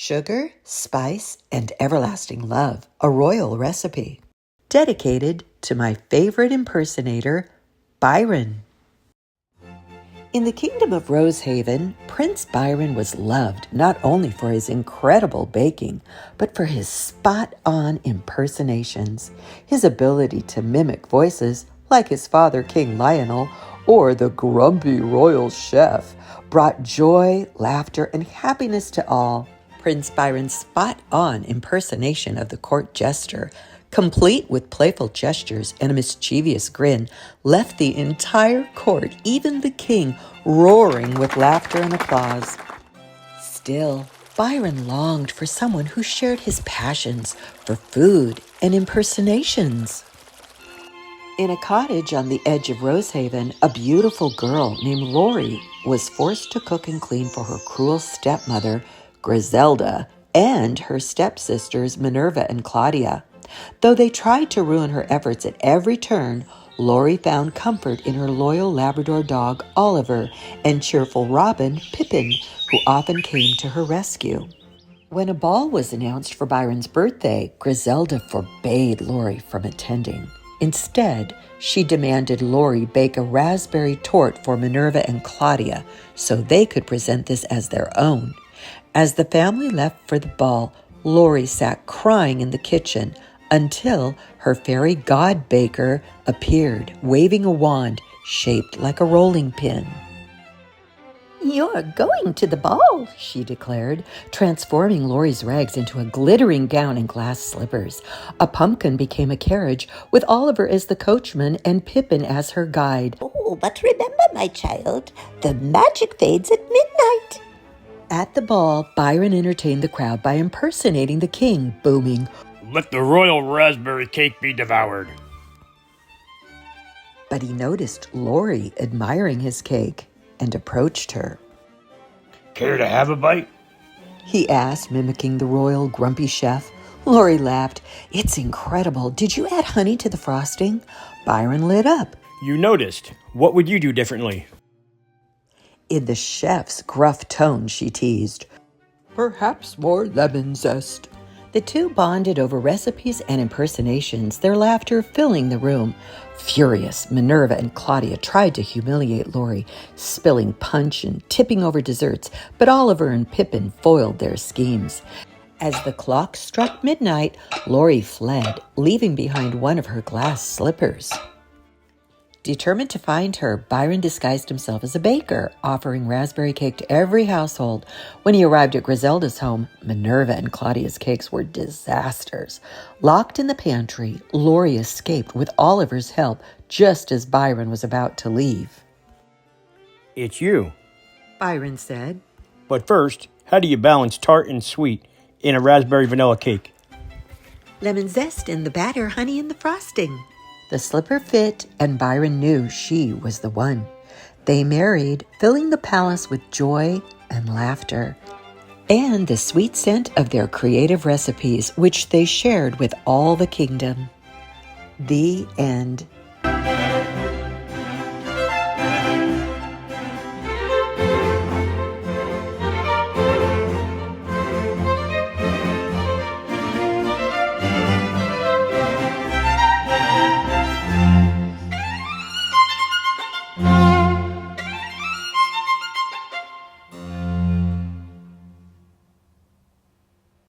Sugar, spice, and everlasting love, a royal recipe. Dedicated to my favorite impersonator, Byron. In the kingdom of Rosehaven, Prince Byron was loved not only for his incredible baking, but for his spot-on impersonations, his ability to mimic voices like his father King Lionel or the grumpy royal chef, brought joy, laughter, and happiness to all. Prince Byron's spot-on impersonation of the court jester, complete with playful gestures and a mischievous grin, left the entire court, even the king, roaring with laughter and applause. Still, Byron longed for someone who shared his passions for food and impersonations. In a cottage on the edge of Rosehaven, a beautiful girl named Lori was forced to cook and clean for her cruel stepmother, Griselda, and her stepsisters, Minerva and Claudia. Though they tried to ruin her efforts at every turn, Lori found comfort in her loyal Labrador dog, Oliver, and cheerful Robin, Pippin, who often came to her rescue. When a ball was announced for Byron's birthday, Griselda forbade Lori from attending. Instead, she demanded Lori bake a raspberry torte for Minerva and Claudia so they could present this as their own. As the family left for the ball, Lori sat crying in the kitchen until her Fairy Godbaker appeared, waving a wand shaped like a rolling pin. "You're going to the ball," she declared, transforming Lori's rags into a glittering gown and glass slippers. A pumpkin became a carriage, with Oliver as the coachman and Pippin as her guide. "Oh, but remember, my child, the magic fades at midnight." At the ball, Byron entertained the crowd by impersonating the king, booming, "Let the royal raspberry cake be devoured." But he noticed Lori admiring his cake and approached her. "Care to have a bite?" he asked, mimicking the royal grumpy chef. Lori laughed. "It's incredible. Did you add honey to the frosting?" Byron lit up. "You noticed. What would you do differently?" In the chef's gruff tone, she teased, "Perhaps more lemon zest." The two bonded over recipes and impersonations, their laughter filling the room. Furious, Minerva and Claudia tried to humiliate Lori, spilling punch and tipping over desserts, but Oliver and Pippin foiled their schemes. As the clock struck midnight, Lori fled, leaving behind one of her glass slippers. Determined to find her, Byron disguised himself as a baker, offering raspberry cake to every household. When he arrived at Griselda's home, Minerva and Claudia's cakes were disasters. Locked in the pantry, Lori escaped with Oliver's help just as Byron was about to leave. "It's you." Byron said. "But first, how do you balance tart and sweet in a raspberry vanilla cake?" "Lemon zest in the batter, honey in the frosting." The slipper fit, and Byron knew she was the one. They married, filling the palace with joy and laughter, and the sweet scent of their creative recipes, which they shared with all the kingdom. The end.